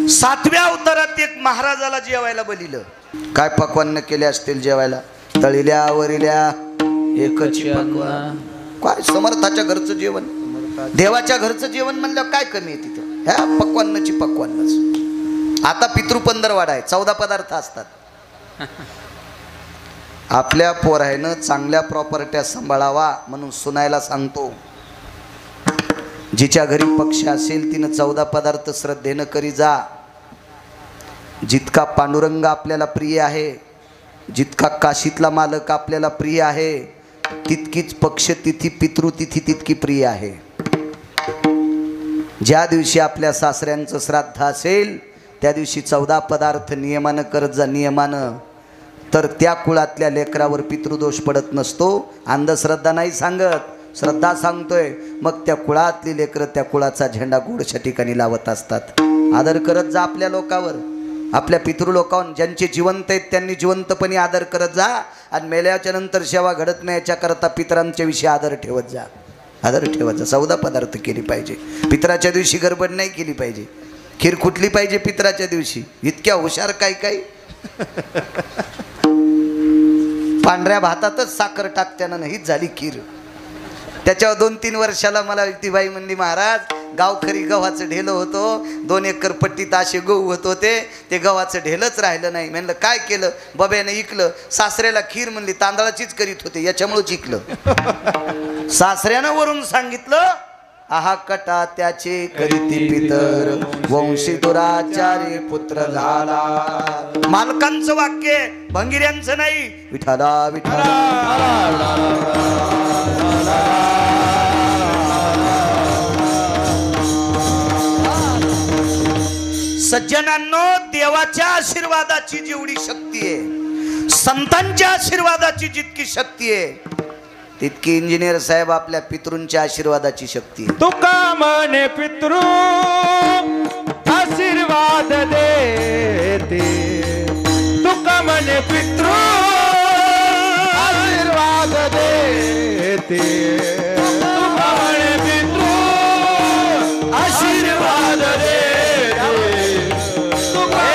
सातव्या अवतारात एक महाराजाला जेवायला बोलिलं. काय पक्वान्न केले असतील जेवायला? तळिल्या वरिल्या एकच पक्वान. काय समर्थाच्या घरचं जेवण, देवाच्या घरचं जेवण म्हणलं काय कमी आहे तिथं? ह्या पक्वान्नाची पक्वान्नच. आता पितृपंधरवाडा आहे, 14 पदार्थ असतात. आपल्या पोरायनं चांगल्या प्रॉपर्ट्या सांभाळावा म्हणून सुनायला सांगतो, जिच्या घरी पक्ष असेल तिनं 14 पदार्थ श्रद्धेनं करी जा. जितका पांडुरंग आपल्याला प्रिय आहे, जितका काशीतला मालक आपल्याला प्रिय आहे, तितकीच पक्ष तिथी पितृतिथी तितकी प्रिय आहे. ज्या दिवशी आपल्या सासऱ्यांचं श्राद्ध असेल त्या दिवशी 14 पदार्थ नियमानं करत जा, नियमानं. तर त्या कुळातल्या लेकरावर पितृदोष पडत नसतो. अंधश्रद्धा नाही सांगत, श्रद्धा सांगतोय. मग त्या कुळातली लेकरं त्या कुळाचा झेंडा गोडच्या ठिकाणी लावत असतात. आदर करत जा आपल्या लोकावर, आपल्या पितृलोकावर. ज्यांचे जिवंत आहेत त्यांनी जिवंतपणे आदर करत जा. आणि मेल्याच्या नंतर सेवा घडत नाही याच्याकरता पितरांच्या विषयी आदर ठेवत जा, आदर ठेवत जा. 14 पदार्थ केली पाहिजे. पितराच्या दिवशी गडबड नाही केली पाहिजे. खीर कुठली पाहिजे पितराच्या दिवशी? इतक्या हुशार काय काय पांढऱ्या भातातच साखर टाकत्यानं हीच झाली खीर. त्याच्यावर 2-3 वर्षाला मला ती बाई म्हणली, महाराज गावखरी गव्हाचं ढेलं होतं, 2 एकर पट्टीत असे गहू होत होते, ते गव्हाचं ढेलच राहिलं नाही. म्हणलं काय केलं? बब्याने इकलं. सासऱ्याला खीर म्हणली तांदळाचीच करीत होते, याच्यामुळेच इकलं. सासऱ्यानं वरून सांगितलं, आहा कटा त्याचे करीती पितर, वंशी दुराचारी पुत्र झाला. मालकांचं वाक्य, भंगिऱ्यांचं नाही. विठाला विठाला. सज्जनांनो, देवाच्या आशीर्वादाची जेवढी शक्ती आहे, संतांच्या आशीर्वादाची जितकी शक्ती आहे, तितकी इंजिनियर साहेब आपल्या पितृंच्या आशीर्वादाची शक्ती आहे. तुका म्हणे पितृ आशीर्वाद देते, तुका म्हणे पितृ आशीर्वाद देते, तुका म्हणे पितृ आशीर्वाद देते, तुका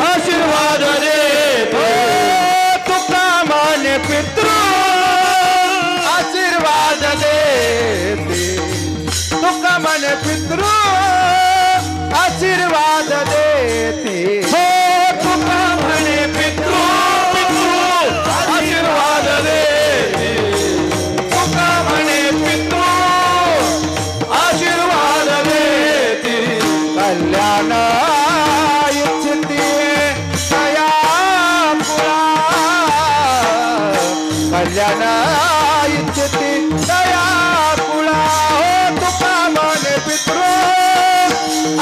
आशीर्वाद देते, तुका म्हणे पितृ आशीर्वाद देते, तुका म्हणे पितृ आशीर्वाद देते, हो तुका म्हणे पितृ आशीर्वाद देते, तुका म्हणे पितृ आशीर्वाद देते. कल्याण इच्छिते तया कुळा, कल्याण इच्छिते तया कुळा, हो तुका म्हणे पितृ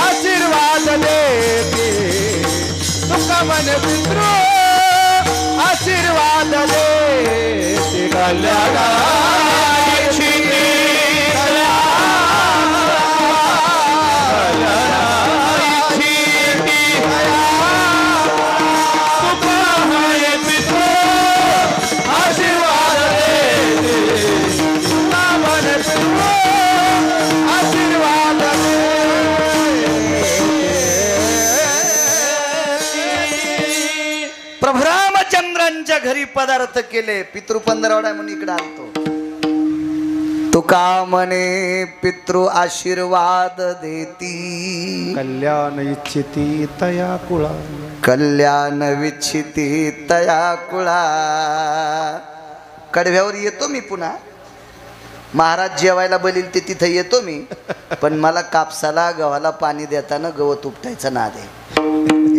आशीर्वाद देते, तुका म्हणे पितृ आशीर्वाद देते. कल्याण इच्छिते तया, कल्याण इच्छिते तया, तुका म्हणे पितृ आशीर्वाद देते, तुका म्हणे पितृ आशीर्वाद प्रभू रामचंद्रांच्या घरी पदार्थ केले. पितृपंधरवडा म्हणून इकडे आणतो. तुका म्हणे पितृ आशीर्वाद देती, कल्याण इच्छिती तया कुळा, कल्याण विच्छिती तया कुळा. कडव्यावर येतो मी पुन्हा. महाराज जेवायला बोलील ते तिथं येतो मी, पण मला कापसाला गव्हाला पाणी देताना गवत उपटायचं नाद आहे.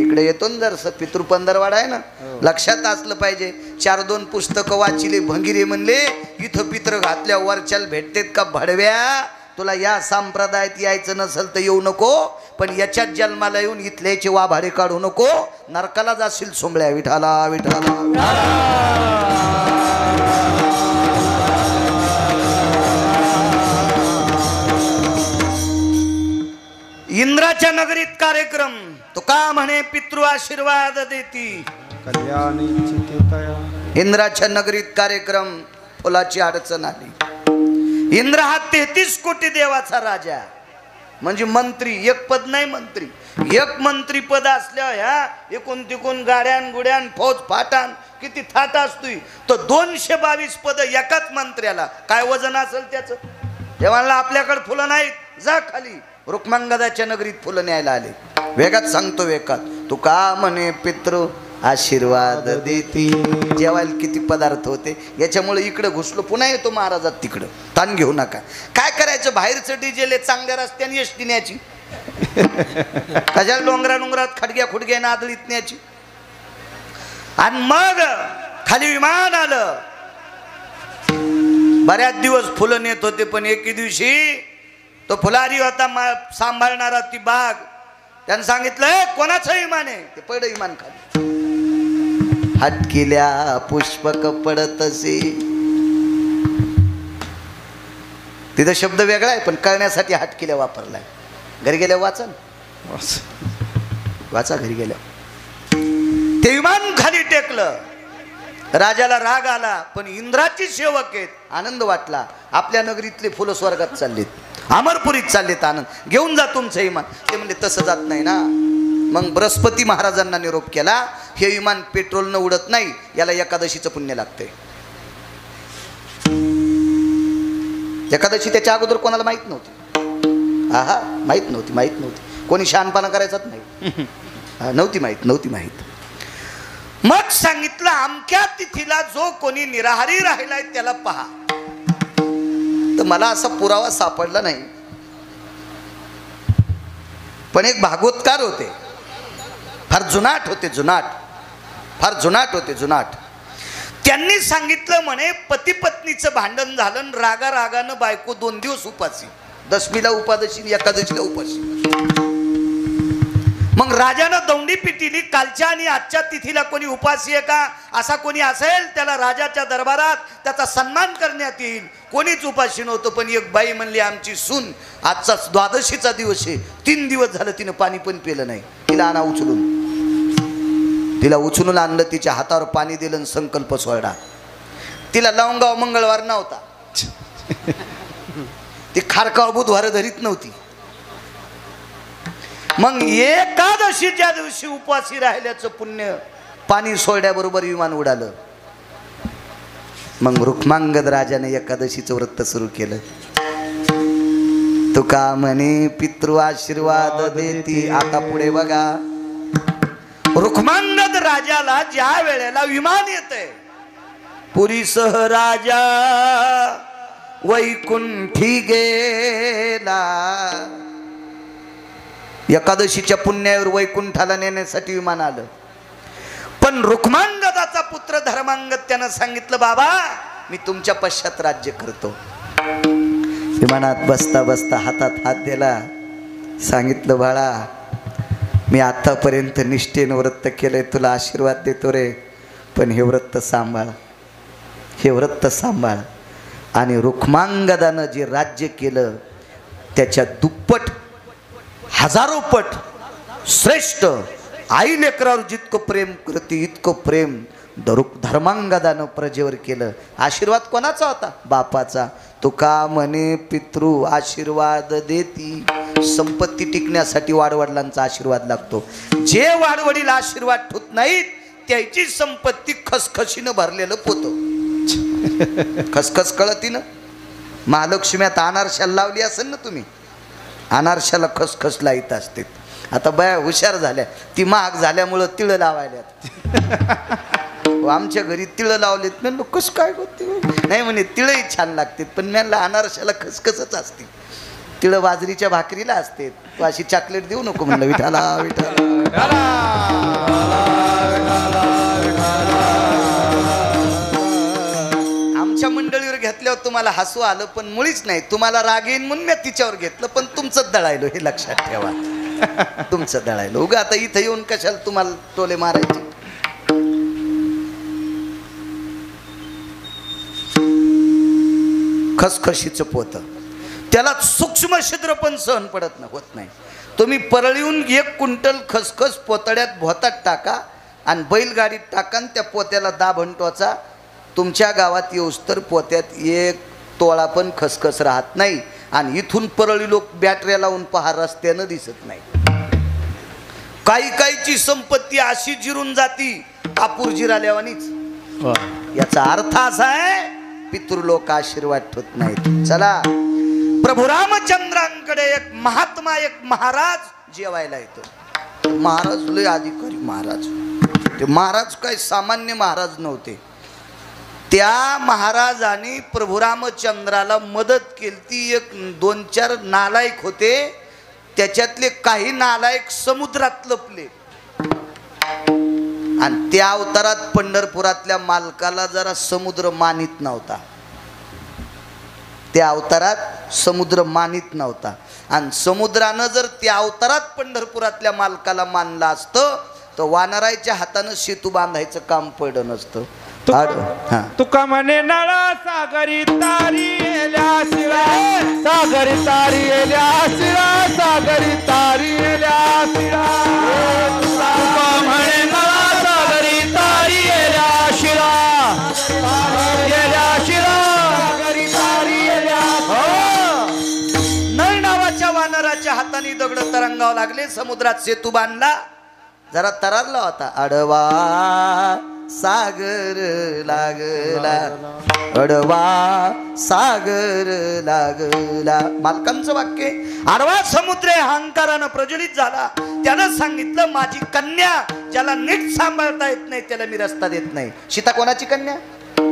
इकडे येतो ना जरसं. पितृपंधरवाडा आहे ना, लक्षात असलं पाहिजे. 4-2 पुस्तकं वाचिले. भंगिरे म्हणले इथं पित्र घातल्या वरच्याला भेटतेत का भडव्या? तुला या संप्रदायात यायचं नसेल तर येऊ नको, पण याच्यात जन्माला येऊन इथल्याचे वाभाडे काढू नको, नरकाला जाशील सोंबळ्या. विठाला विठाला. इंद्राच्या नगरीत कार्यक्रम. तुका म्हणे पितृ आशीर्वाद देती, कल्याण इच्छिते तया. इंद्राच्या नगरीत कार्यक्रम. फुलाची अडचण आली. इंद्र हा 33 कोटी देवाचा राजा. म्हणजे मंत्री, एक पद नाही मंत्री, एक मंत्री पद असल्या ह्या एकूण तिकून गाड्यान गुड्यान फौज फाटान किती थाटा असतोय, तर 222 पद एकाच मंत्र्याला. काय वजन असेल त्याचं? देवाला आपल्याकडे फुलं नाहीत, जा खाली. रुक्मांगदाच्या नगरीत फुलं न्यायला आले. वेगात सांगतो वेगात, तू का म्हणे पितृ आशीर्वाद देती. जेवायला किती पदार्थ होते, याच्यामुळे इकडं घुसलो, पुन्हा येतो महाराजात तिकडं. ताण घेऊ नका. काय करायचं, बाहेरचं डिजेल चांगल्या रस्त्याने एसटी न्यायची, कशाला डोंगरात खडग्या खुडग्या नादळीत न्यायची. आणि मग खाली विमान आलं. बऱ्याच दिवस फुलं नेत होते, पण एके दिवशी तो फुलारी होता सांभाळणारा ती बाग, त्यानं सांगितलं कोणाचं विमान आहे? ते पडलं विमान खाली. हटकिल्या पुष्पक पडतसे. तिथं शब्द वेगळा आहे, पण कळण्यासाठी हटकिल्या वापरलाय. घरी गेल्या वाचा वाचा, घरी गेल्या. ते विमान खाली टेकलं. राजाला राग आला, पण इंद्राची सेवक आहेत, आनंद वाटला. आपल्या नगरीतले फुलं स्वर्गात चाललेत, अमरपुरीत चाललेत, आनंद घेऊन जा तुमचं विमान. ते म्हणले तसं जात नाही ना. मग बृहस्पती महाराजांना निरोप केला, हे विमान पेट्रोलनं उडत नाही, याला एकादशीचं पुण्य लागतंय. एकादशी त्याच्या अगोदर कोणाला माहित नव्हती. आहा, माहित नव्हती. कोणी शहाणपणा करायचाच नाही. नव्हती माहित. मग सांगितलं अमक्या तिथीला जो कोणी निराहारी राहिलाय त्याला पहा. तर मला असा पुरावा सापडला नाही, पण एक भागवतकार होते, फार जुनाट होते. त्यांनी सांगितलं म्हणे पती पत्नीचं भांडण झालं, रागानं बायको 2 दिवस उपासी, दशमीला उपादशी, एकादशीला उपासी. मग राजानं दौंडी पिटिली, कालच्या आणि आजच्या तिथीला कोणी उपासी आहे का, असा कोणी असेल त्याला राजाच्या दरबारात त्याचा सन्मान करण्यात येईल. कोणीच उपाशी नव्हतं. पण एक बाई म्हणली आमची सून, आजचा द्वादशीचा दिवस आहे, 3 दिवस झालं तिनं पाणी पण पिलं नाही. तिला उचलून आणलं, तिच्या हातावर पाणी दिलं, संकल्प सोडा. तिला लावंगाव मंगळवार नव्हता, ती खारकाव बुधवार धरीत नव्हती. मग एकादशीच्या दिवशी उपाशी राहिल्याचं पुण्य पाणी सोडल्याबरोबर विमान उडालं. मग रुक्मांगद राजाने एकादशीचं व्रत सुरू केलं. तुका म्हणे पितृ आशीर्वाद देती. आता पुढे बघा, रुक्मांगद राजाला ज्या वेळेला विमान येतंय, पुरीसह राजा वैकुंठी गेला. एकादशीच्या पुण्यावर वैकुंठाला नेण्यासाठी विमान आलं. पण रुक्मांगदाचा पुत्र धर्मांगद त्यानं सांगितलं, बाबा मी तुमच्या पश्चात राज्य करतो. विमानात बसता बसता हातात हात दिला, सांगितलं बाळा मी आतापर्यंत निष्ठेनं व्रत केलंय, तुला आशीर्वाद देतो रे, पण हे व्रत सांभाळ. आणि रुक्मांगदानं जे राज्य केलं त्याच्या दुप्पट, हजारो पट श्रेष्ठ. आई लेकरावर जितकं प्रेम करते इतकं प्रेम धर्मांगदानं प्रजेवर केलं. आशीर्वाद कोणाचा होता? बापाचा. तुका म्हणे पितृ आशीर्वाद देती. संपत्ती टिकण्यासाठी वाडवडिलांचा आशीर्वाद लागतो. जे वाडवडील आशीर्वाद ठेवत नाहीत त्याची संपत्ती खसखशीनं भरलेलं पोतं. खसखस कळतीनं. महालक्ष्म्यात अनारशाला लावली असेल ना तुम्ही, अनारशाला खसखस लाईत असते. आता बाया हुशार झाल्या, ती महाग झाल्यामुळं तिळं लावायल्यात. आमच्या घरी तिळं लावलेत. म्हणलं कसं काय होते? नाही म्हणे तिळही छान लागते, पण म्हणलं अनारशाला खसखसच असते. तिळं बाजरीच्या भाकरीला असते. तू अशी चॉकलेट देऊ नको म्हणलं. विठाला आमच्या मंडळीवर घेतल्यावर तुम्हाला हसू आलं, पण मुळीच नाही. तुम्हाला राग येईन म्हणून मी तिच्यावर घेतलं, पण तुमचंच दळायलो हे लक्षात ठेवा. तुमचं दळायलो. उगा आता इथं येऊन कशाला तुम्हाला टोले मारायचे. खसखशीचं पोतं, त्याला सूक्ष्म छिद्र पण सहन पडत होत नाही. तुम्ही परळीहून 1 क्विंटल खसखस पोतड्यात भोतात टाका आणि बैलगाडीत टाका, त्या पोत्याला दाभण टोचा. तुमच्या गावात येऊस तर पोत्यात 1 तोळा पण खसखस राहत नाही. आणि इथून परळी लोक बॅटऱ्या लावून पहा रस्त्यानं दिसत नाही. काही काहीची संपत्ती अशी जिरून जाती कापूर जिराल्यावानीच. याचा अर्थ असा आहे पितृलोक आशीर्वाद ठेवत नाहीत. चला प्रभू रामचंद्रांकडे एक महात्मा एक महाराज जेवायला येतो. महाराज लय अधिकारी महाराज. ते महाराज काय सामान्य महाराज नव्हते. त्या महाराजांनी प्रभू रामचंद्राला मदत केली. एक 2-4 नालायक होते. त्याच्यातले काही नालायक समुद्रात लपले आणि त्या अवतारात पंढरपुरातल्या मालकाला जरा समुद्र मानित नव्हता. त्या अवतारात समुद्र मानित नव्हता आणि समुद्रानं जर त्या अवतारात पंढरपुरातल्या मालकाला मानलं असतं तर वानरायच्या हातानं सेतू बांधायचं काम पडलं नसतं. तुका म्हणे नळा सागरी तारी येल्या शिरा सागरी तारी येल्या शिरा सागरी तारी येल्या शिरा. तुका म्हणे नळा सागरी तारी येल्या शिरा येल्या शिरा सागरी तारी येल्या. नळ नावाच्या वानराच्या हाताने दगड तरंगाव लागले. समुद्रात सेतू बांधला. जरा तरारला होता. अडवा सागर लागला अडवा सागर लागला. मालकांचं वाक्य. आडवा समुद्र अहंकारानं प्रज्वलित झाला. त्यानं सांगितलं माझी कन्या ज्याला नीट सांभाळता येत नाही त्याला मी रस्ता देत नाही. सीता कोणाची कन्या?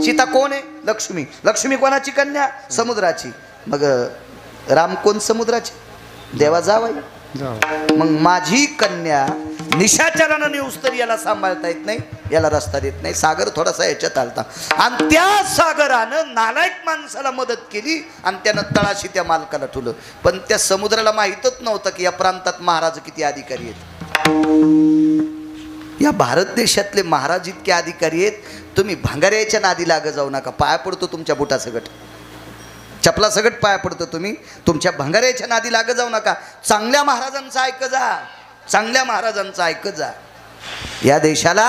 सीता कोण आहे? लक्ष्मी. लक्ष्मी कोणाची कन्या? समुद्राची. मग राम कोण? समुद्राची. देवा जावाई. मग माझी कन्या निशाचरानं नेऊस्तर याला सांभाळता येत नाही याला रस्ता देत नाही. सागर थोडासा याच्यात आलता आणि त्या सागरानं नालायक माणसाला मदत केली आणि त्यानं तळाशी त्या मालकाला ठेवलं. पण त्या समुद्राला माहीतच नव्हतं की या प्रांतात महाराज किती अधिकारी आहेत. या भारत देशातले महाराज इतके अधिकारी आहेत. तुम्ही भांगाऱ्याच्या नादी लाग जाऊ नका. पाया पडतो तुमच्या बुटासगट चपला सगट पाया पडतो. तुम्ही तुमच्या भंगाऱ्याच्या नादी लाग जाऊ नका. चांगल्या महाराजांचं ऐक जा. चांगल्या महाराजांचं ऐकत जा. या देशाला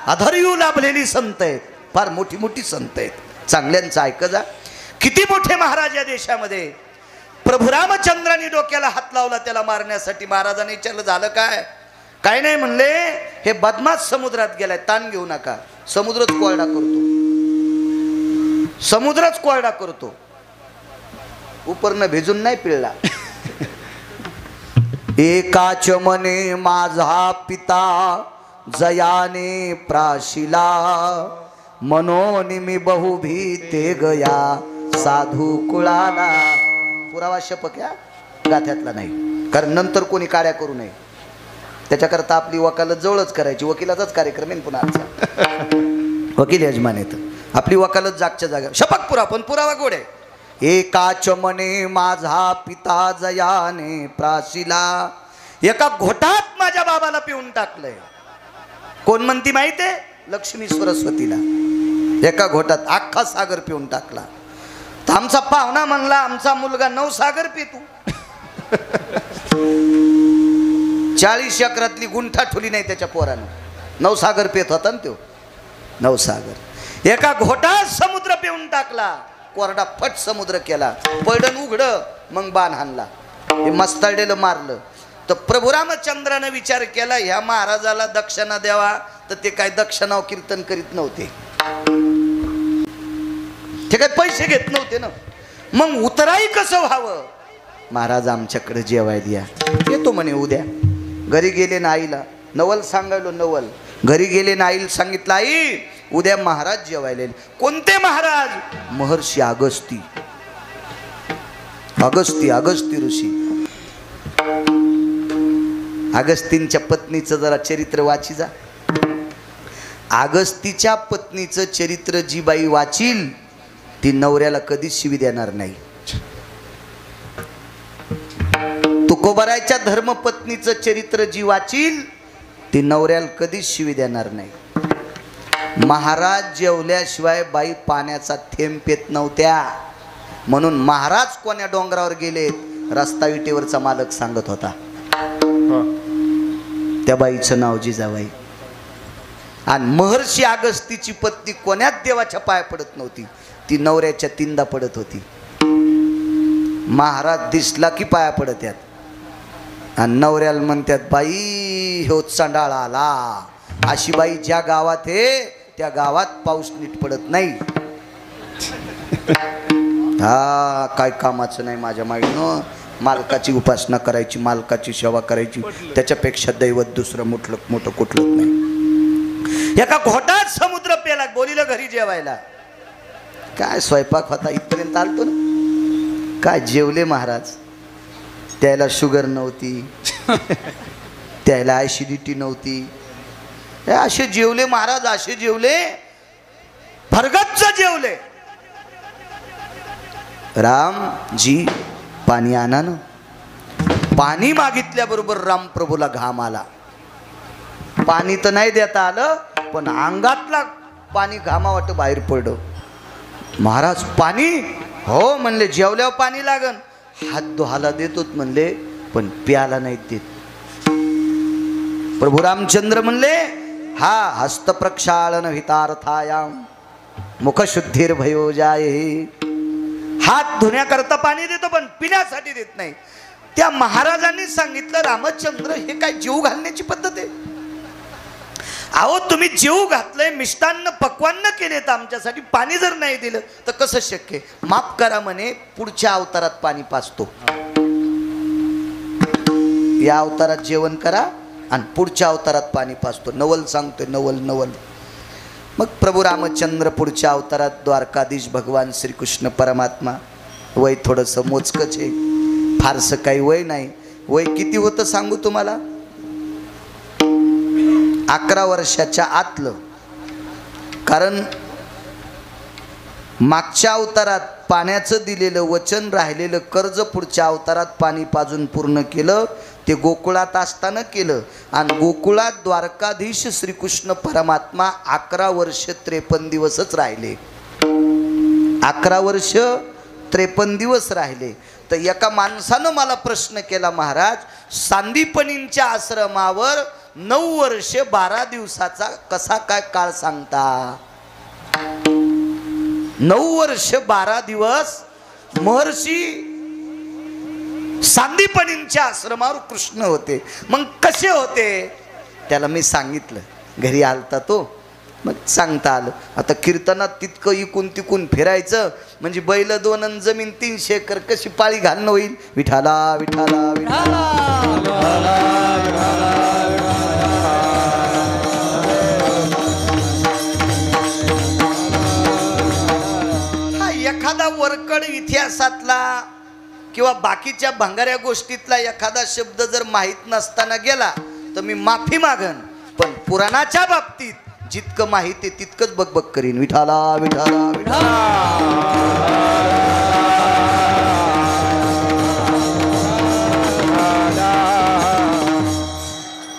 अधर्यू लाभलेली संत आहेत. फार मोठी मोठी संत आहेत. चांगल्यांचं ऐकत जा. किती मोठे महाराज या देशामध्ये. प्रभू रामचंद्रांनी डोक्याला हात लावला त्याला मारण्यासाठी. महाराजांनी विचारलं झालं काय? काय नाही म्हणले. हे बदमाश समुद्रात गेलाय ताण घेऊ नका. समुद्रच कोरडा करतो. समुद्रच कोरडा करतो. उपरनं भिजून नाही पिळला. एकाच मने माझा पिता जयाने प्राशिला मनोनिमी बहुभीते गया साधू कुळाला. पुरावा शपक या गाथ्यातला नाही. कारण नंतर कोणी काड्या करू नये त्याच्याकरता आपली वकालत जवळच करायची. वकिलाचाच कार्यक्रम आहे पुन्हा आजचा. वकील यजमान येत. आपली वकालत जागच्या जागा. शपक पुरा पण पुरावा गोड आहे. एकाच मने माझा पिता जयाने प्राशिला. एका घोटात माझ्या बाबाला पिऊन टाकलंय. कोण म्हणती माहितीये? लक्ष्मी सरस्वतीला. एका घोटात अख्खा सागर पिऊन टाकला. तर आमचा पाहुणा म्हणला आमचा मुलगा 9 सागर पितो. 40 एकरातली गुंठा ठुली नाही त्याच्या पोरानं. 9 सागर पित होता ना तो. 9 सागर एका घोटात समुद्र पिऊन टाकला. कोरडा फट समुद्र केला. पडण उघड मग बाण हाणला. हे मस्ताळलेलं मारलं. तर प्रभू रामचंद्रानं विचार केला ह्या महाराजाला दक्षिणा द्यावा. तर ते काय दक्षिणाव कीर्तन करीत नव्हते. ते काय पैसे घेत नव्हते ना. मग उतराई कसं व्हावं? महाराज आमच्याकडे जेवाय द्या. येतो म्हणे उद्या. घरी गेले ना आईला नवल सांगायलो. नवल घरी गेले ना आईला सांगितलं आई उद्या महाराज जेवायले. कोणते महाराज? महर्षी अगस्ती. अगस्ती ऋषी. अगस्तींच्या पत्नीचं जरा चरित्र वाची जा. अगस्तीच्या पत्नीचं चरित्र जी बाई वाचील ती नवऱ्याला कधीच शिवी देणार नाही. तुकोबारायच्या धर्मपत्नीचं चरित्र जी वाचील ती नवऱ्याला कधीच शिवी देणार नाही. महाराज जेवल्याशिवाय बाई पाण्याचा थेंब पेत नव्हत्या. म्हणून महाराज कोण्या डोंगरावर गेलेत रस्ता विटेवरचा मालक सांगत होता. त्या बाईचं नाव जिजाबाई. आणि महर्षी अगस्तीची पत्नी कोण्यात देवाच्या पाया पडत नव्हती. ती नवऱ्याच्या तिंदा पडत होती. महाराज दिसला की पाया पडत्यात आणि नवऱ्याला म्हणतात बाई हो चांडाळ आला. अशी बाई ज्या गावात आहे त्या गावात पाऊस नीट पडत नाही. हा काय कामाचं नाही माझ्या माईनं. मालकाची उपासना करायची, मालकाची सेवा करायची, त्याच्यापेक्षा दैवत दुसरं मोठं कुठलंच नाही. एका घोटात समुद्र पेला, बोलिलं घरी जेवायला. काय स्वयंपाक होता इथपर्यंत आलतो ना. काय जेवले महाराज. त्याला शुगर नव्हती, त्याला ऍसिडिटी नव्हती. असे जेवले महाराज, असे जेवले, भरगच्च जेवले. रामजी पाणी आणा ना. पाणी मागितल्याबरोबर रामप्रभूला घाम आला. पाणी तर नाही देता आलं, पण अंगातला पाणी घामावाट बाहेर पडलं. महाराज पाणी? हो म्हणले, जेवल्यावर पाणी लागन. हात धुहाला देतोच म्हणले, पण प्याला नाही देत. प्रभू रामचंद्र म्हणले हा हस्त प्रक्षालन हितार्थायाम मुखशुद्धीर्भयो जाये. हात धुण्याकरता पाणी देतो पण पिण्यासाठी देत नाही. त्या महाराजांनी सांगितलं रामचंद्र हे काय जीव घालण्याची पद्धत आहे? अहो तुम्ही जीव घातलंय, मिष्टान्न पक्वान्न केलेत आमच्यासाठी, पाणी जर नाही दिलं तर कसं शक्य? माफ करा म्हणे, पुढच्या अवतारात पाणी पाजतो. या अवतारात जेवण करा आणि पुढच्या अवतारात पाणी पाजतो. नवल सांगतोय, नवल. मग प्रभू रामचंद्र पुढच्या अवतारात द्वारकाधीश भगवान श्रीकृष्ण परमात्मा. वय थोडंसं मोजकच आहे, फारसं काही वय नाही. वय किती होतं सांगू तुम्हाला? 11 वर्षाच्या आतलं. कारण मागच्या अवतारात पाण्याचं दिलेलं वचन, राहिलेलं कर्ज पुढच्या अवतारात पाणी पाजून पूर्ण केलं. ते गोकुळात असताना केलं. आणि गोकुळात द्वारकाधीश श्रीकृष्ण परमात्मा 11 वर्ष 53 दिवसच राहिले. 11 वर्ष 53 दिवस राहिले. तर एका माणसानं मला प्रश्न केला, महाराज सांदीपनींच्या आश्रमावर 9 वर्ष 12 दिवसाचा कसा काय काळ सांगता? 9 वर्ष 12 दिवस महर्षी सांदीपनींच्या आश्रमावर कृष्ण होते. मग कसे होते? त्याला मी सांगितलं. घरी आलता तो, मग सांगता आलं. आता कीर्तनात तितकं इकून तिकून फिरायचं म्हणजे बैल 2 आणि जमीन 300 एकर कशी पाळी घालणं होईल. विठाला विठाला विठाला. हा एखादा वरकड इतिहासातला किंवा बाकीच्या भंगाऱ्या गोष्टीतला एखादा शब्द जर माहीत नसताना गेला तर मी माफी मागन. पण पुराणाच्या बाबतीत जितकं माहिती आहे तितकंच बकबक करीन. विठाला विठाला विठाला.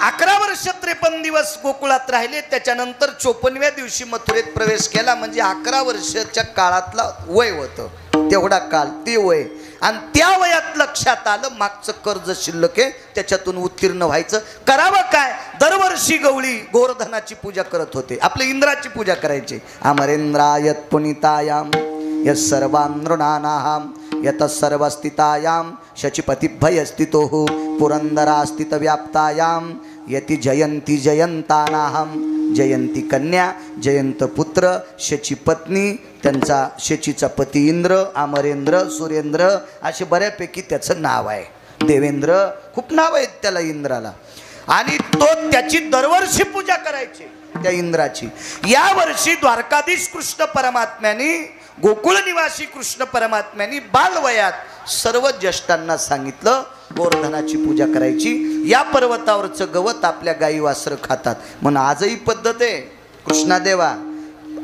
11 वर्ष 53 दिवस गोकुळात राहिले. त्याच्यानंतर 54व्या दिवशी मथुरेत प्रवेश केला. म्हणजे 11 वर्षाच्या काळातला वय होतं, तेवढा काळ ते वय. आणि त्या वयात लक्षात आलं मागचं कर्ज शिल्लक आहे, त्याच्यातून उत्तीर्ण व्हायचं. करावं काय? दरवर्षी गवळी गोवर्धनाची पूजा करत होते. आपले इंद्राची पूजा करायचे. अमरेंद्रायत पुनितायाम यस सर्वान् नृणानाहम यत सर्वस्थितायाम शचीपतिभय स्थितो पुरंदरा स्थित व्याप्तायाम यति जयंती जयंतानाहम. जयंती कन्या, जयंत पुत्र, शची पत्नी, त्यांचा शचीचा पती इंद्र, अमरेंद्र, सुरेंद्र असे बऱ्यापैकी त्याचं नाव आहे. देवेंद्र खूप नाव आहेत त्याला इंद्राला. आणि तो त्याची दरवर्षी पूजा करायची त्या इंद्राची. या वर्षी द्वारकाधीश कृष्ण परमात्म्याने, गोकुळ निवासी कृष्ण परमात्म्याने बालवयात सर्व ज्येष्ठांना सांगितलं गोवर्धनाची पूजा करायची. या पर्वतावरचं गवत आपल्या गाई वासरं खातात म्हणून आजही पद्धत आहे. कृष्णादेवा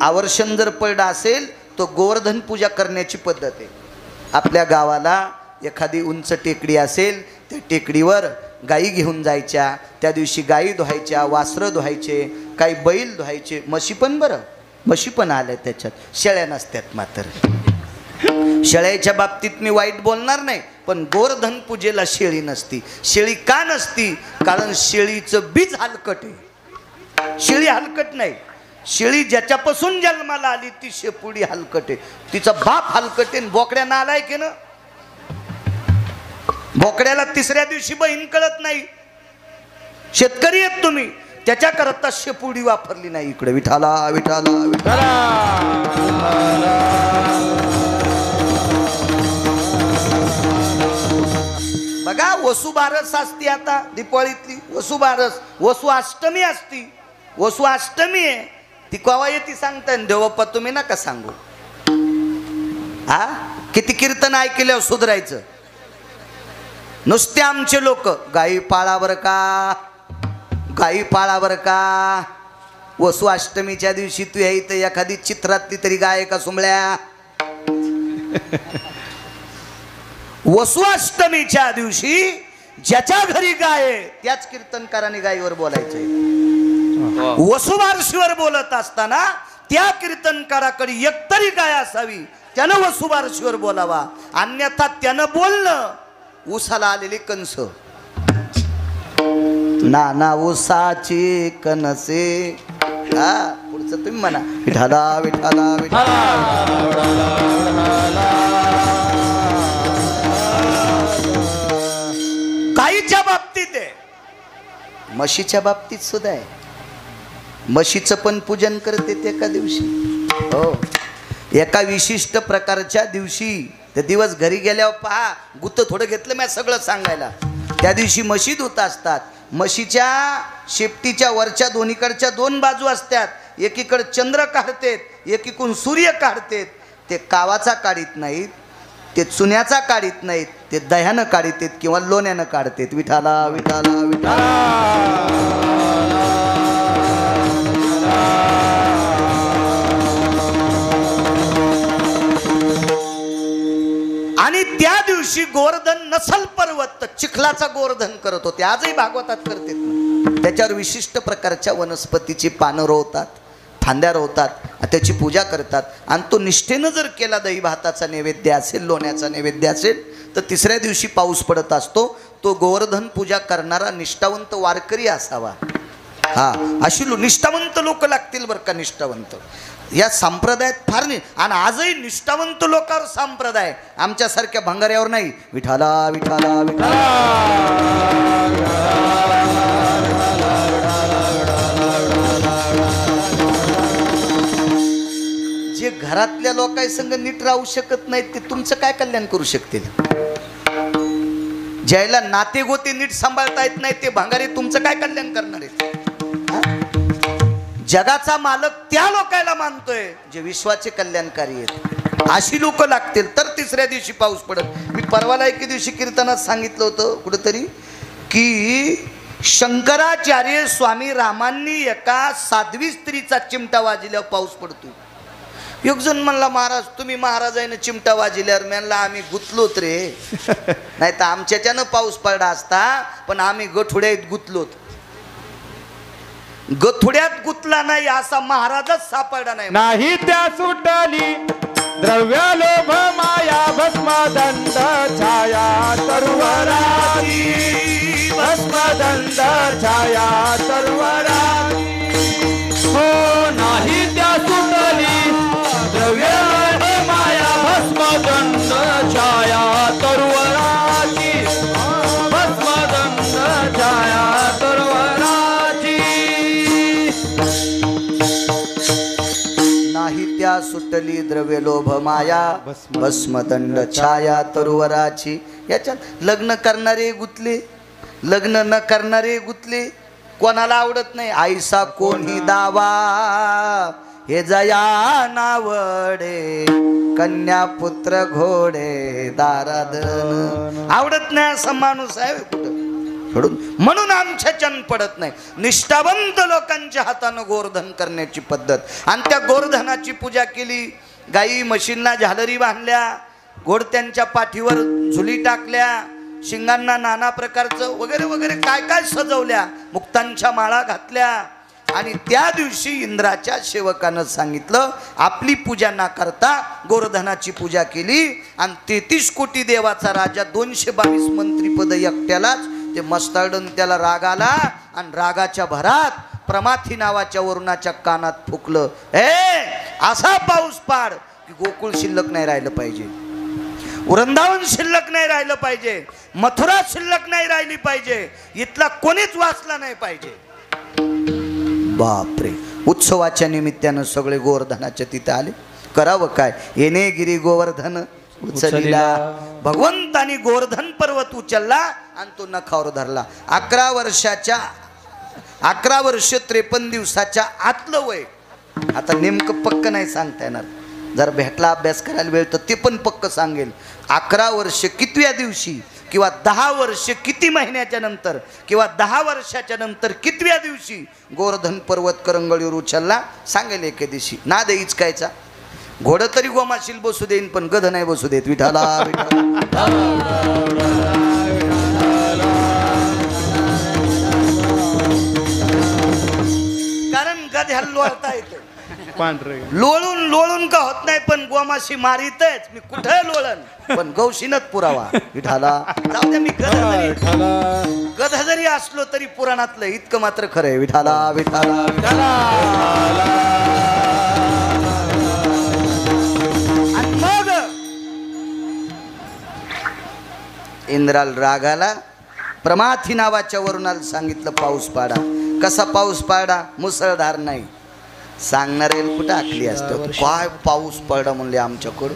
आवर्षण जर पडलं असेल तो गोवर्धन पूजा करण्याची पद्धत आहे. आपल्या गावाला एखादी उंच टेकडी असेल, त्या टेकडीवर गाई घेऊन जायच्या. त्या दिवशी गाई धुवायच्या, वासरं धुवायचे, काही बैल धुवायचे, म्हशी पण. बरं म्हशी पण आल्या त्याच्यात, शेळ्या नसतात. मात्र शेळ्याच्या बाबतीत मी वाईट बोलणार नाही, पण गोवर्धन पूजेला शेळी नसती. शेळी का नसती? कारण शेळीचं बीज हलकट आहे. शेळी हलकट नाही. शेळी ज्याच्यापासून जन्माला आली ती शेपुडी हलकट आहे. तिचा बाप हलकट आहे. बोकड्या नालायक आहे ना. बोकड्याला तिसऱ्या दिवशी बहीण कळत नाही. शेतकरी आहेत तुम्ही, त्याच्याकरता शेपुडी वापरली नाही. इकडे विठाला विठाला विठाला. बघा वसुबारस असती आता दीपावळीतली. वसुबारस, वसु अष्टमी असती. वसु अष्टमी आहे ती केव्हा येते सांगता देवप्पा तुम्ही नका सांगू. हा किती कीर्तन ऐकल्यावर सुधरायचं. नुसते आमचे लोक गाई पाळा बरं का, गाई पाळा बरं का. वसु अष्टमीच्या दिवशी तू इथं एखादी चित्रातली तरी गाय का सुंबळ्या. वसु अष्टमीच्या दिवशी ज्याच्या घरी गाय त्याच कीर्तनकाराने गायीवर बोलायचंय. वसुबारशीवर बोलत असताना त्या कीर्तनकाराकडे एकतरी गाय असावी, त्यानं वसुबारशीवर बोलावा. अन्यथा त्यानं बोलणं उसाला आलेली कंस. नाना उसाची कनसे. हा पुढचं तुम्ही म्हणा विठाला विठाला विठाला. गाईच्या बाबतीत आहे, म्हशीच्या बाबतीत सुद्धा आहे. म्हशीचं पण पूजन करते ते एका दिवशी. हो, एका विशिष्ट प्रकारच्या दिवशी. ते दिवस घरी गेल्यावर पहा गुत्त थोडं घेतलं मी सगळं सांगायला. त्या दिवशी म्हशी धुत असतात. म्हशीच्या शेपटीच्या वरच्या दोन्हीकडच्या दोन बाजू असतात. एकीकडे चंद्र काढतेत, एकीकडून सूर्य काढतेत. ते कावाचा काढीत नाहीत, ते चुन्याचा काढीत नाहीत, ते दह्यानं काढतेत किंवा लोण्यानं काढतेत. विठाला विठाला विठाला. आणि त्या दिवशी गोवर्धन नसल पर्वत चिखलाचा गोवर्धन करत होते. आजही भागवतात करतात. त्याच्यावर विशिष्ट प्रकारच्या वनस्पतीची पानं रोवतात, फांद्या रोवतात, त्याची पूजा करतात. आणि तो निष्ठेनं जर केला, दही भाताचा नैवेद्य असेल, लोण्याचा नैवेद्य असेल, तर तिसऱ्या दिवशी पाऊस पडत असतो. तो गोवर्धन पूजा करणारा निष्ठावंत वारकरी असावा. हा अशी निष्ठावंत लोक लागतील बरं का. निष्ठावंत या संप्रदायात फार नाही. आणि आजही निष्ठावंत लोकांवर संप्रदाय, आमच्यासारख्या भंगाऱ्यावर नाही. विठाला विठाला विठाला. जे घरातल्या लोकांसंग नीट राहू शकत नाहीत ते तुमचं काय कल्याण करू शकतील. ज्याला नाते गोते नीट सांभाळता येत नाही ते भंगारी तुमचं काय कल्याण करणार आहेत. जगाचा मालक त्या लोकांना मानतोय जे विश्वाचे कल्याणकारी आहेत. अशी लोक लागतील तर तिसऱ्या दिवशी पाऊस पडत. मी परवाला एके दिवशी कीर्तनात सांगितलं होतं कुठेतरी की शंकराचार्य स्वामी रामांनी एका साध्वी स्त्रीचा चिमटा वाजल्यावर पाऊस पडतो. एक जण म्हणला महाराज तुम्ही महाराजांनी चिमटा वाजल्यावर म्हणला आम्ही गुतलोत रे. नाही तर आमच्याच्यानं पाऊस पडला असता, पण आम्ही गठुड्यात गुतलोत. गथुड्यात गुतला नाही असा महाराजच सापडला नाही. नाही त्या सुटली द्रव्य लोभ माया भस्मदंड छाया तरुवराची. भस्मदंड छाया तरुवराची. हो नाही त्या सुटली द्रव्य लोभ माया भस्मदंड छाया तरुवराची. भस्मदंड छाया तरुवराची. नाही त्या सुटली द्रव्य लोभ माया भस्मदंड छाया तरुवराची. याच्यात लग्न करणारे गुतले, लग्न न करणारे गुतले. कोणाला आवडत नाही आईसा कोणी दावा, हे जया नावडे कन्या पुत्र घोडे दाराधन. आवडत नाही असा माणूस आहे कुठं. म्हणून आमच्या चन पडत नाही. निष्ठावंत लोकांच्या हातानं गोवर्धन करण्याची पद्धत. आणि त्या गोवर्धनाची पूजा केली. गाई म्हशींना झालरी बांधल्या, घोडत्यांच्या पाठीवर झुली टाकल्या, शिंगांना नाना प्रकारचं वगैरे वगैरे काय काय सजवल्या, मुक्तांच्या माळा घातल्या. आणि त्या दिवशी इंद्राच्या सेवकानं सांगितलं आपली पूजा न करता गोवर्धनाची पूजा केली. आणि 33 कोटी देवाचा राजा 222 मंत्रीपद एकट्यालाच. ते मस्ताडून त्याला राग आला आणि रागाच्या भरात प्रमाथी नावाच्या वरुणाच्या कानात फुकलं, असा पाऊस पाड की गोकुळ शिल्लक नाही राहिलं पाहिजे. वृंदावन शिल्लक नाही राहिलं पाहिजे, मथुरा शिल्लक नाही राहिली पाहिजे, इथला कोणीच वाचला नाही पाहिजे. बापरे, उत्सवाच्या निमित्तानं सगळे गोवर्धनाच्या तिथे आले. करावं काय, येणे गिरी गोवर्धन उचलिला. भगवंतानी गोवर्धन पर्वत उचलला आणि तो नखावर धरला. 11 वर्ष 53 दिवसाच्या आतलं वय. आता नेमकं पक्क नाही सांगता येणार, जर भेटला अभ्यास करायला वेळ तर ते पण पक्क सांगेल. 11 वर्ष कितव्या दिवशी, किंवा 10 वर्ष किती महिन्याच्या नंतर, किंवा 10 वर्षाच्या नंतर कितव्या दिवशी गोवर्धन पर्वत करंगळीवर उचलला सांगेल एके दिवशी. ना दे इचकायचा, घोडं तरी गोमाशील बसू देईन पण गध नाही बसू देत. विठाला कारण गध्याला लोळता येतं, लोळून लोळून का होत नाही, पण गोमाशी मारितच. मी कुठे लोळन, पण गौशीनच पुरावा. विठाला जाऊ द्या, मी गध जरी असलो तरी पुराणातलं इतकं मात्र खरं आहे. विठाला विठाला विठाला. आणि मग इंद्राला राग आला. प्रमाथी नावाच्या वरुणाला सांगितलं पाऊस पाडा. कसा पाऊस पाडा, मुसळधार नाही. सांगणारे कुठं आखली असतं. काय पाऊस पडला म्हणले आमच्याकडं,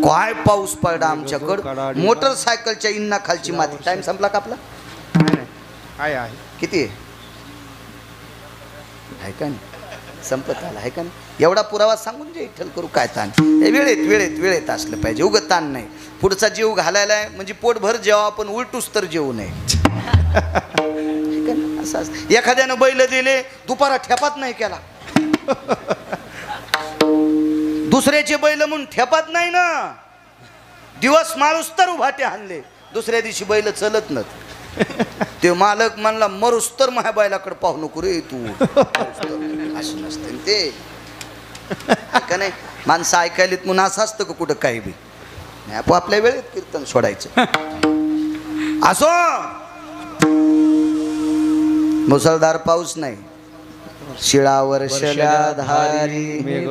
काय पाऊस पडला आमच्याकडं. मोटरसायकलच्या इंना खालची माती. टाइम संपला का आपला? किती आहे का नाही, संपत आला आहे का नाही. एवढा पुरावा सांगून जे इठ्ठल करू काय ताण. वेळेत वेळेत वेळेत असलं पाहिजे, उगत ताण नाही. पुढचा जीव घालायला आहे म्हणजे पोटभर जेव्हा आपण उलटूस तर जेवू नये. असं एखाद्यानं बैल दिले, दुपारा ठेपात नाही केला. दुसऱ्याचे बैल म्हणून ठेपात नाही ना, दिवस माणूस तर उभाटे आणले, दुसऱ्या दिवशी बैल चलत नत. ते मालक म्हणला मरूस तर माझ्या बैलाकडे पाहू नको रे तू. असं नसते ते का नाही. माणसं ऐकायलीत म्हणून असं असतं का कुठं काही बी नाही. आपल्या वेळेत कीर्तन सोडायचं. असो मुसळधार पाऊस नाही, शिळावर धारी मेघ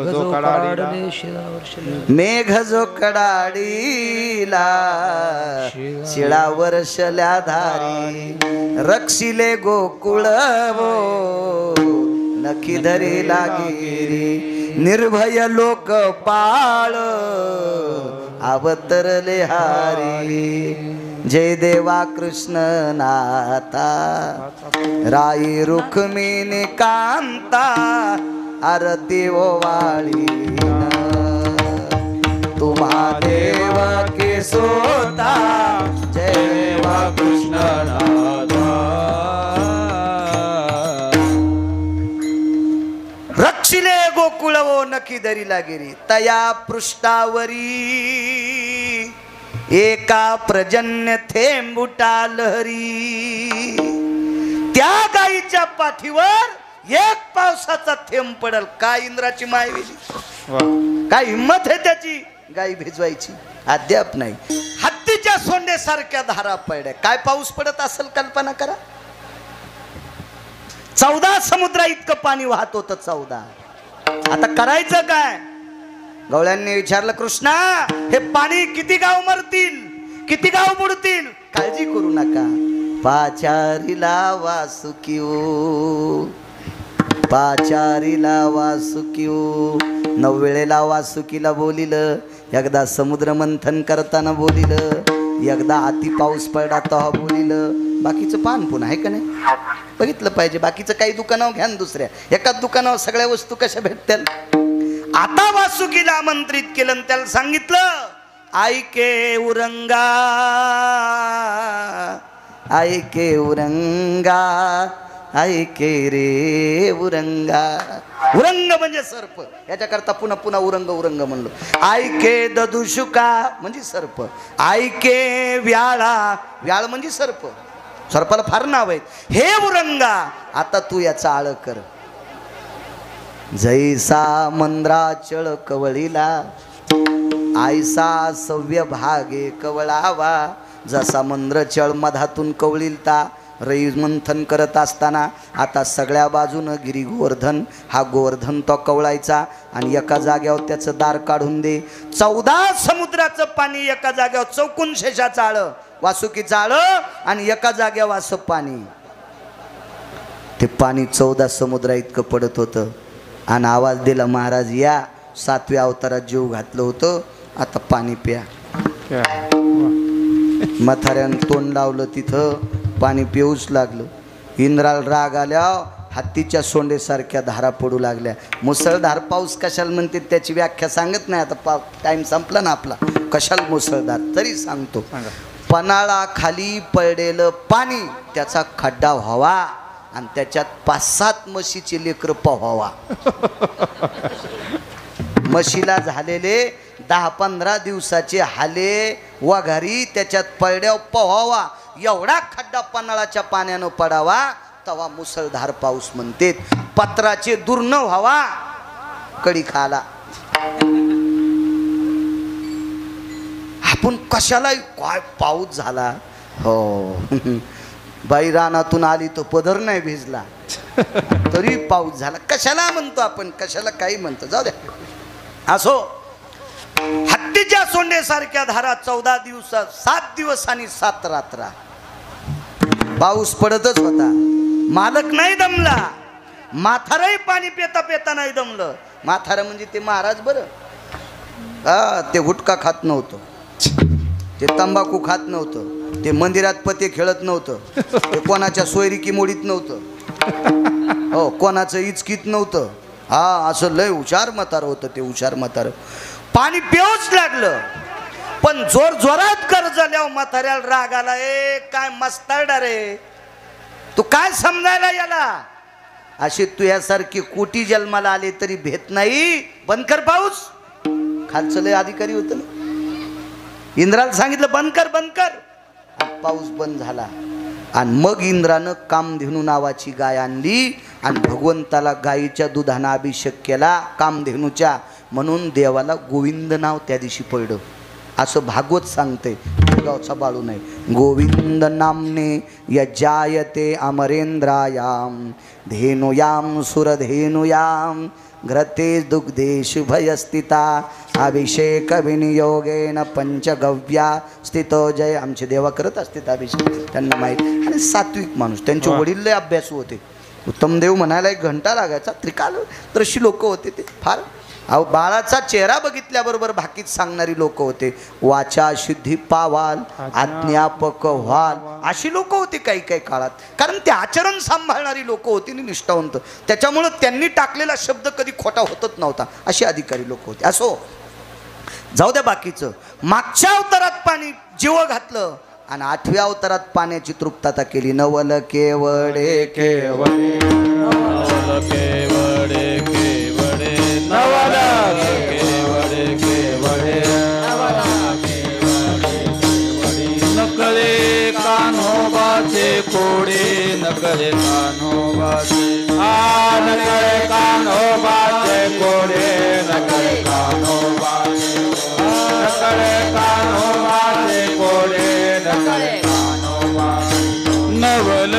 जो कडाडीला, शिळावर धारी रक्षिले गोकुळ वो, नखी धरी लागिरी निर्भय लोक पाळ, अवतरले हारी. जय देवा कृष्ण नाथा, राई रुक्मिणी कांता, आरती ओवाळी तुम्हा देव के सोता. जय देवा कृष्ण नाथा. रक्षिले गोकुळ वो, नखी धरी लागिरी. तया पृष्ठावरी एका प्रजन्य थेंब उठा लहरी. त्या गाईच्या पाठीवर एक पावसाचा थेंब पडल. काय इंद्राची मायवेली, काय हिंमत आहे त्याची गाई भिजवायची. अद्याप नाही. हत्तीच्या सोंडेसारख्या धारा पडल्या. काय पाऊस पडत असेल कल्पना करा. 14 समुद्रा इतकं पाणी वाहत होतं. 14. आता करायचं काय. गवळ्यांनी विचारलं कृष्णा, हे पाणी किती गाव मरतील, किती गाव बुडतील. काळजी करू नका. पाचारीला वासुकिओ, पाचारीला वासुकिओ. 9 वेळेला वासुकीला बोलिलं. एकदा समुद्र मंथन करताना बोलिलं, एकदा अति पाऊस पडला तेव्हा बोलिलं. बाकीचं पान पुन्हा आहे का नाही बघितलं पाहिजे. बाकीचं काही दुकानावर घ्या, दुसऱ्या एकाच दुकानावर सगळ्या वस्तू कशा भेटतील. आता वासुकीला आमंत्रित केलं आणि त्याला सांगितलं, ऐके उरंगा, ऐके उरंगा, ऐके रे उरंगा. उरंग म्हणजे सर्प, याच्याकरता पुन्हा पुन्हा उरंग उरंग म्हणलो. ऐके ददुशुका म्हणजे सर्प, ऐके व्याळा, व्याळ म्हणजे सर्प. सर्पाला फार नाव आहेत. हे उरंगा, आता तू याचा आळ कर. जैसा मंद्राचळ कवळीला, आयसा सव्य भागे कवळावा. जसा मंद्रचळ मधातून कवळीलता, रई मंथन करत असताना आता सगळ्या बाजूनं गिरी गोवर्धन, हा गोवर्धन तो कवळायचा आणि एका जाग्यावर त्याचं दार काढून दे. 14 समुद्राचं पाणी एका जाग्यावर, चौकून शेषाचं आळं, वासुकीचं आळं आणि एका जाग्यावर असं पाणी. ते पाणी 14 समुद्रा इतकं पडत होतं आणि आवाज दिला, महाराज या, 7व्या अवतारात जीव घातलं होतं, आता पाणी प्या. म्हाताऱ्यानं तोंड लावलं, तिथं पाणी पिऊच लागलं. इंद्राला राग आल्या, हत्तीच्या सोंडेसारख्या धारा पडू लागल्या. मुसळधार पाऊस कशाला म्हणते त्याची व्याख्या सांगत नाही, आता टाइम संपला ना आपला. कशाला मुसळधार तरी सांगतो. पन्हाळा खाली पडलेलं पाणी, त्याचा खड्डा व्हावा आणि त्याच्यात 5-7 म्हशीचे लेकरं पोहावा. म्हशीला झालेले 10-15 दिवसाचे हाले वघारी त्याच्यात पडड्याव पोहावा, एवढा खड्डा पन्हाळाच्या पाण्यानं पडावा, तवा मुसळधार पाऊस म्हणते. पत्राचे दूर न व्हावा, कडी खाला. आपण कशाला काय पाऊस झाला हो. बाई रानातून आली तो पदर नाही भिजला तरी पाऊस झाला. कशाला म्हणतो आपण, कशाला काही म्हणतो, जाऊ द्या. असो, हत्तीच्या सोंडेसारख्या धारा 14 दिवसात, 7 दिवस आणि 7 रात्रा पाऊस पडतच होता. मालक नाही दमला, म्हाताराही पाणी पेता पेता नाही दमलं. म्हातारा म्हणजे ते महाराज बरं, ते गुटखा खात नव्हतं, ते तंबाखू खात नव्हतं, ते मंदिरात पते खेळत नव्हतं, ते कोणाच्या सोयरिकी मोडीत नव्हतं, हो कोणाचं इचकीत नव्हतं. हा असं लय हुशार म्हातारं होतं ते, हुशार म्हातारं. पाणी पिऊच लागलं, पण जोर जोरात कर्ज झाल्यावर म्हाताऱ्याला राग आला. ए काय मस्ताडा रे, तू काय समजायला याला, अशी तू यासारखी कोटी जन्माला आले तरी भेट नाही, बंद कर पाऊस. खालचं लय अधिकारी होतं ना, इंद्राला सांगितलं बंद कर बंद कर, पाऊस बंद झाला. आणि मग इंद्रानं कामधेनू नावाची गाय आणली आणि भगवंताला गायीच्या दुधानं अभिषेक केला कामधेनूच्या, म्हणून देवाला गोविंद नाव त्या दिवशी पडलं. असं भागवत सांगते, गावचा बाळू नाही. गोविंद नामने यजायते अमरेंद्रायाम धेनुयाम सुरधेनुयाम घ्रते दुग्धे शुभयस्थिता अभिषेक विनियोगेन पंचगव्या स्थितो जय. आमचे देवा करत असतात अभिषेक, त्यांना माहीत. आणि सात्विक माणूस, त्यांचे वडील लय अभ्यासू होते. उत्तम देव म्हणायला 1 घंटा लागायचा. त्रिकालदर्शी लोक होते ते फार. अहो बाळाचा चेहरा बघितल्याबरोबर भाकीत सांगणारी लोक होते. वाचा शुद्धी पावाल, आज्ञापक व्हाल, अशी लोक होती काही काही काळात. कारण ते आचरण सांभाळणारी लोक होती आणि निष्ठावंत, त्याच्यामुळं त्यांनी टाकलेला शब्द कधी खोटा होतच नव्हता. अशी अधिकारी लोक होते. असो, जाऊ द्या बाकीचं. मागच्या अवतारात पाणी जीव घातलं आणि 8व्या अवतारात पाण्याची तृप्तता केली. नवल केवडे केवडे, नवल केवडे केवडे, नवल केवडे केवडे, नकळे कान्होबाचे कोडे, नकळे कान्होबाचे, नकळे कान्होबाचे कोडे, नकळे कान्होबाचे, नकळे कान्होबाचे कोडे, नकळे कान्होबाचे. नवल